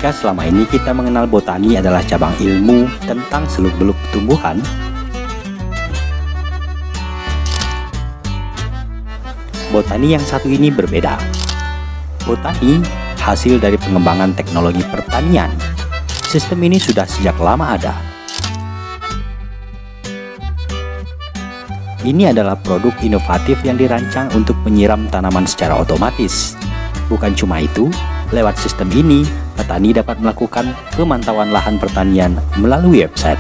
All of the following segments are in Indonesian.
Jika selama ini kita mengenal botani adalah cabang ilmu tentang seluk-beluk tumbuhan, botani yang satu ini berbeda. Botani hasil dari pengembangan teknologi pertanian. Sistem ini sudah sejak lama ada. Ini adalah produk inovatif yang dirancang untuk menyiram tanaman secara otomatis. Bukan cuma itu, lewat sistem ini, petani dapat melakukan pemantauan lahan pertanian melalui website.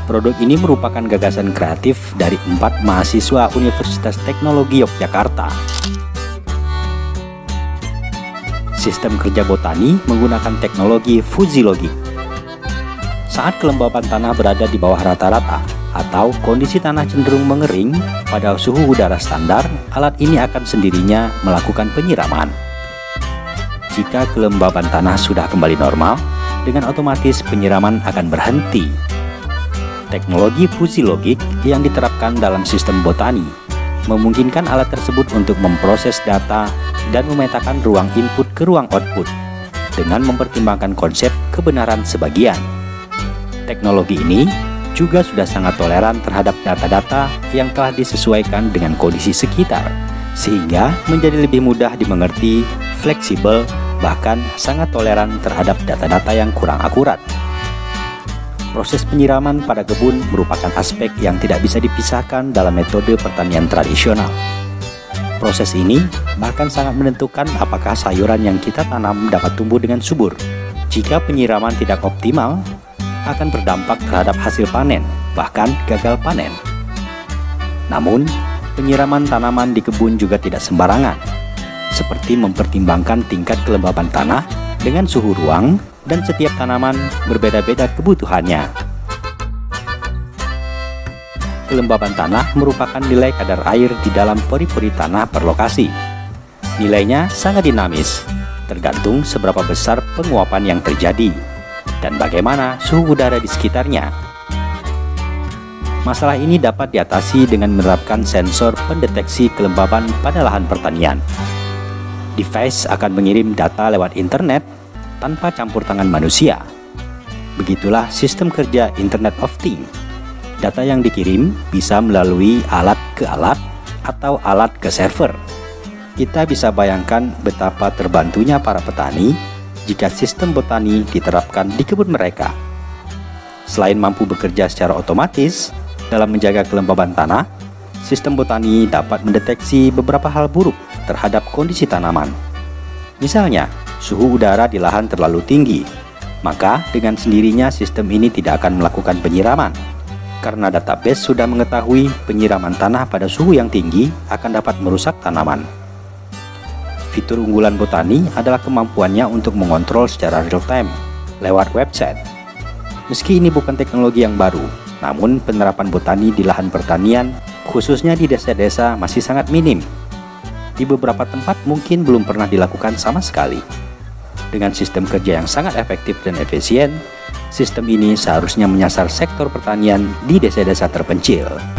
Produk ini merupakan gagasan kreatif dari 4 mahasiswa Universitas Teknologi Yogyakarta. Sistem kerja botani menggunakan teknologi fusi logik. Saat kelembapan tanah berada di bawah rata-rata atau kondisi tanah cenderung mengering pada suhu udara standar, alat ini akan sendirinya melakukan penyiraman. Jika kelembapan tanah sudah kembali normal, dengan otomatis penyiraman akan berhenti. Teknologi fusi logik yang diterapkan dalam sistem botani memungkinkan alat tersebut untuk memproses data dan memetakan ruang input ke ruang output dengan mempertimbangkan konsep kebenaran sebagian. Teknologi ini juga sudah sangat toleran terhadap data-data yang telah disesuaikan dengan kondisi sekitar, sehingga menjadi lebih mudah dimengerti, fleksibel, bahkan sangat toleran terhadap data-data yang kurang akurat. Proses penyiraman pada kebun merupakan aspek yang tidak bisa dipisahkan dalam metode pertanian tradisional. Proses ini bahkan sangat menentukan apakah sayuran yang kita tanam dapat tumbuh dengan subur. Jika penyiraman tidak optimal, akan berdampak terhadap hasil panen, bahkan gagal panen. Namun, penyiraman tanaman di kebun juga tidak sembarangan, seperti mempertimbangkan tingkat kelembapan tanah dengan suhu ruang, dan setiap tanaman berbeda-beda kebutuhannya. Kelembapan tanah merupakan nilai kadar air di dalam pori-pori tanah per lokasi. Nilainya sangat dinamis, tergantung seberapa besar penguapan yang terjadi dan bagaimana suhu udara di sekitarnya. Masalah ini dapat diatasi dengan menerapkan sensor pendeteksi kelembapan pada lahan pertanian. Device akan mengirim data lewat internet tanpa campur tangan manusia. Begitulah sistem kerja Internet of Things. Data yang dikirim bisa melalui alat ke alat atau alat ke server. Kita bisa bayangkan betapa terbantunya para petani jika sistem botani diterapkan di kebun mereka. Selain mampu bekerja secara otomatis dalam menjaga kelembaban tanah, sistem botani dapat mendeteksi beberapa hal buruk terhadap kondisi tanaman. Misalnya, suhu udara di lahan terlalu tinggi, maka dengan sendirinya sistem ini tidak akan melakukan penyiraman, karena database sudah mengetahui penyiraman tanah pada suhu yang tinggi akan dapat merusak tanaman. Fitur unggulan botani adalah kemampuannya untuk mengontrol secara real-time lewat website. Meski ini bukan teknologi yang baru, namun penerapan botani di lahan pertanian, khususnya di desa-desa, masih sangat minim. Di beberapa tempat mungkin belum pernah dilakukan sama sekali. Dengan sistem kerja yang sangat efektif dan efisien, sistem ini seharusnya menyasar sektor pertanian di desa-desa terpencil.